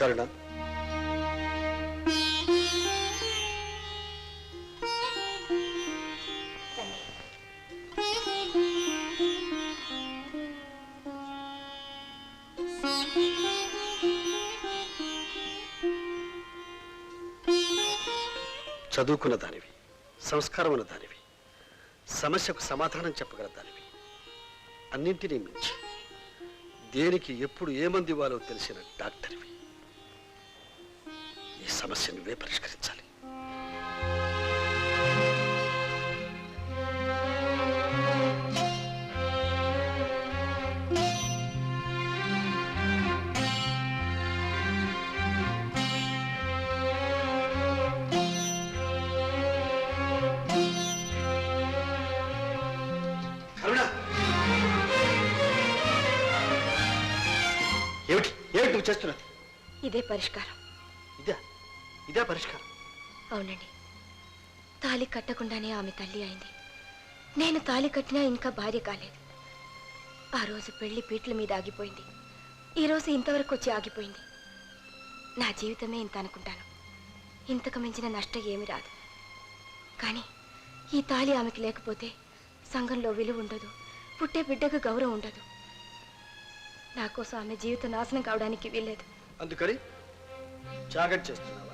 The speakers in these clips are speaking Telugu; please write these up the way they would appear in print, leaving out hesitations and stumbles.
కరుణ, చదువుకున్న దానివి, సంస్కారం ఉన్న దానివి, సమస్యకు సమాధానం చెప్పగల దానివి, అన్నింటినీ మించి దేనికి ఎప్పుడు ఏ మంది ఇవ్వాలో తెలిసిన డాక్టర్వి. ఈ సమస్య నువ్వే పరిష్కరించాలి. చేస్తున్నది ఇదే పరిష్కారం. ఇదే పరిష్కారం? అవునండి. తాళి కట్టకుండానే ఆమె తల్లి అయింది. నేను తాళి కట్టినా ఇంకా భార్య కాలేదు. ఆ రోజు పెళ్లి పీటల మీద ఆగిపోయింది. ఈ రోజు ఇంతవరకు వచ్చి ఆగిపోయింది. నా జీవితమే ఇంత అనుకుంటాను. ఇంతకు మించిన నష్టం ఏమీ రాదు. కానీ ఈ తాళి ఆమెకి లేకపోతే సంఘంలో విలువ ఉండదు, పుట్టే బిడ్డకు గౌరవం ఉండదు. నా కోసం ఆమె జీవిత నాశనం కావడానికి వీల్లేదు. అందుకని జాగ్రత్త చేస్తున్నావా?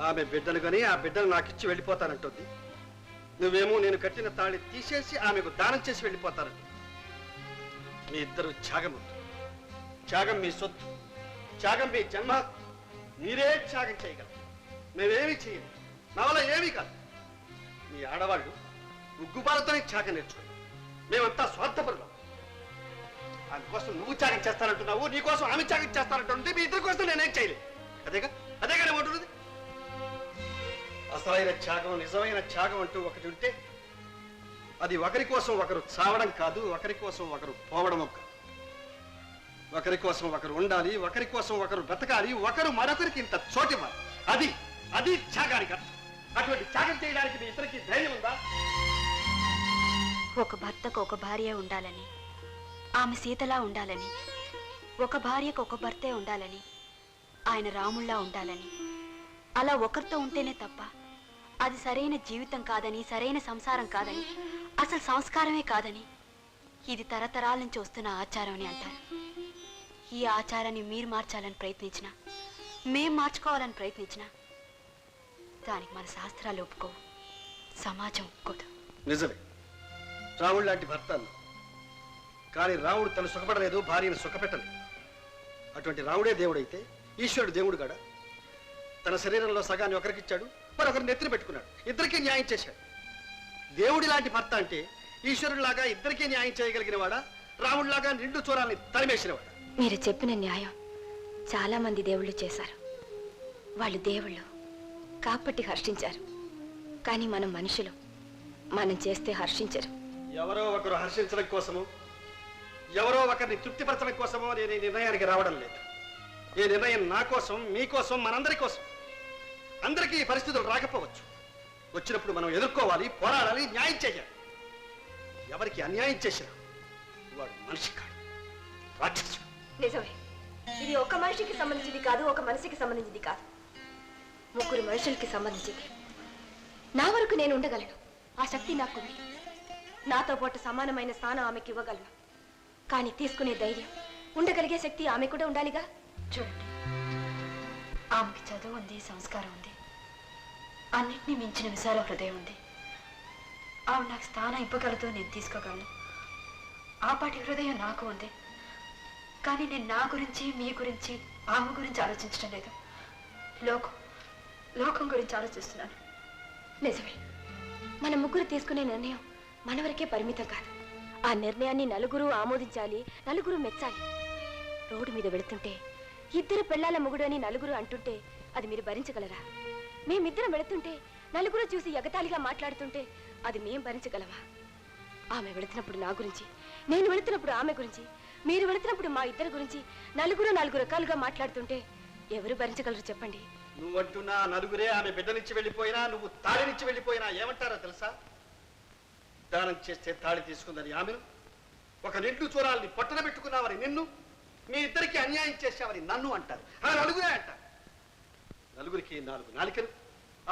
ఆమె బిడ్డను కానీ ఆ బిడ్డను నాకు ఇచ్చి వెళ్ళిపోతానంటుంది. నువ్వేమో నేను కట్టిన తాళి తీసేసి ఆమెకు దానం చేసి వెళ్ళిపోతానంట. మీ ఇద్దరు త్యాగం, త్యాగం మీ సొత్తు, త్యాగం మీ జన్మ. మీరే త్యాగం చేయగలరు, మేమేమీ చేయము. నా వల్ల ఏమీ కాదు. మీ ఆడవాళ్ళు ఉగ్గుపాలతోనే త్యాగం నేర్చుకోండి. మేమంతా స్వార్థపరులం. అందుకోసం నువ్వు త్యాగం చేస్తానంటున్నావు, నీకోసం ఆమె త్యాగం చేస్తానంటుంది. మీ ఇద్దరి కోసం నేనేం చేయలేదు. అదేగా ఏమంటున్నది? అసలైన త్యాగం, నిజమైన త్యాగం అంటూ ఒకటి ఉంటే అది ఒకరి కోసం ఒకరు చావడం కాదు, ఒకరి కోసం ఒకరు పోవడం కాదు. ఒకరి కోసం ఒకరు ఉండాలి, ఒకరి కోసం ఒకరు బ్రతకాలి, ఒకరు మరొకరికి ఇంత చోటివ్వాలి. అది త్యాగానికి అర్థం. అటువంటి త్యాగం చేయడానికి మీ ఇద్దరికి ధైర్యం ఉందా? ఒక భర్తకు ఒక భార్య ఉండాలని, ఆమె సీతలా ఉండాలని, ఒక భార్యకు ఒక భర్తే ఉండాలని, ఆయన రాముళ్లా ఉండాలని, అలా ఒకరితో ఉంటేనే తప్ప అది సరైన జీవితం కాదని, సరైన సంసారం కాదని, అసలు సంస్కారమే కాదని, ఇది తరతరాల నుంచి వస్తున్న ఆచారం అని అంటారు. ఈ ఆచారాన్ని మీరు మార్చాలని ప్రయత్నించినా, మేం మార్చుకోవాలని ప్రయత్నించినా దానికి మన శాస్త్రాలు ఒప్పుకోవు, సమాజం ఒప్పుకోదు. నిజమే, రాముడు లాంటి భర్త. కానీ రాముడు తను సుఖపడలేదు, భార్యను సుఖపెట్టలేదు. అటువంటి రాముడే దేవుడైతే ఈశ్వరుడు దేవుడు కాడా? తన శరీరంలో సగాన్ని ఒకరికిచ్చాడు, మరొకరు నెత్తిన పెట్టుకున్నాడు. ఇద్దరికీ న్యాయం చేశాడు. దేవుడి లాంటి భర్త అంటే ఈశ్వరుడిలాగా ఇద్దరికీ న్యాయం చేయగలిగిన వాడా, రాముడిలాగా నిండు చూరాన్ని తరిమేసినవాడా? మీరు చెప్పిన న్యాయం చాలా మంది దేవుళ్ళు చేశారు. వాళ్ళు దేవుళ్ళు కాబట్టి హర్షించారు. కానీ మనం మనుషులు, మనం చేస్తే హర్షించరు. ఎవరో ఒకరు హర్షించడం కోసము, ఎవరో ఒకరిని తృప్తిపరచడం కోసమో నేను ఈ నిర్ణయానికి రావడం లేదు. ఈ నిర్ణయం నా కోసం, మీకోసం, మనందరి కోసం. అందరికీ ఈ పరిస్థితులు రాకపోవచ్చు. వచ్చినప్పుడు మనం ఎదుర్కోవాలి, పోరాడాలి, న్యాయం చేయాలి. ఎవరికి అన్యాయం చేసినా వాడు మనిషి కాదు, రాక్షసుడు. నిజమే, ఇది ఒక మనిషికి సంబంధించింది కాదు, ఒక మనిషికి సంబంధించింది కాదు, ముగ్గురు మనుషులకి సంబంధించింది. నా వరకు నేను ఉండగలను, ఆ శక్తి నాకుంది. నాతో పాటు సమానమైన స్థానం ఆమెకి ఇవ్వగలను. కానీ తీసుకునే ధైర్యం, ఉండగలిగే శక్తి ఆమె కూడా ఉండాలిగా. చూడండి, ఆమెకి చదువు ఉంది, సంస్కారం ఉంది, అన్నింటినీ మించిన విశాల హృదయం ఉంది. ఆమె నాకు స్థానం ఇవ్వగలదు, నేను తీసుకోగలను. ఆ పాటి హృదయం నాకు ఉంది. కానీ నేను నా గురించి, మీ గురించి, ఆమె గురించి ఆలోచించడం లేదు. లోకం గురించి ఆలోచిస్తున్నాను. నిజమే, మన ముగ్గురు తీసుకునే నిర్ణయం మన వరకే పరిమితం కాదు. ఆ నిర్ణయాన్ని నలుగురు ఆమోదించాలి, నలుగురు మెచ్చాలి. రోడ్డు మీద వెళుతుంటే ఇద్దరు పెళ్ళాల మొగుడు అని నలుగురు అంటుంటే అది మీరు భరించగలరా? మేమిద్దరం వెళుతుంటే నలుగురు చూసి ఎగతాళిగా మాట్లాడుతుంటే అది మేం భరించగలమా? ఆమె వెళుతున్నప్పుడు నా గురించి, నేను వెళుతున్నప్పుడు ఆమె గురించి, మీరు వెళుతున్నప్పుడు మా ఇద్దరి గురించి నలుగురు రకాలుగా మాట్లాడుతుంటే ఎవరు భరించగలరు చెప్పండి? నువ్వంటున్నా నలుగురే ఆమె బిడ్డనిచ్చి వెళ్ళిపోయినా, నువ్వు తాళినిచ్చి వెళ్ళిపోయినా ఏమంటారో తెలుసా? దానం చేస్తే తాళి తీసుకుందని ఆమెను, ఒక నిండు చూరాలని పొట్టన పెట్టుకున్నావని నిన్ను, మీ ఇద్దరికి అన్యాయం చేశావని నన్ను అంటారు, ఆ నలుగురే అంటారు. నలుగురికి 4 నాలికలు,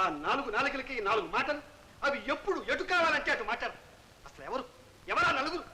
ఆ 4 నాలికలకి 4 మాటలు. అవి ఎప్పుడు ఎటు కావాలంటే అటు మాట్లాడు. అసలు ఎవరా నలుగురు?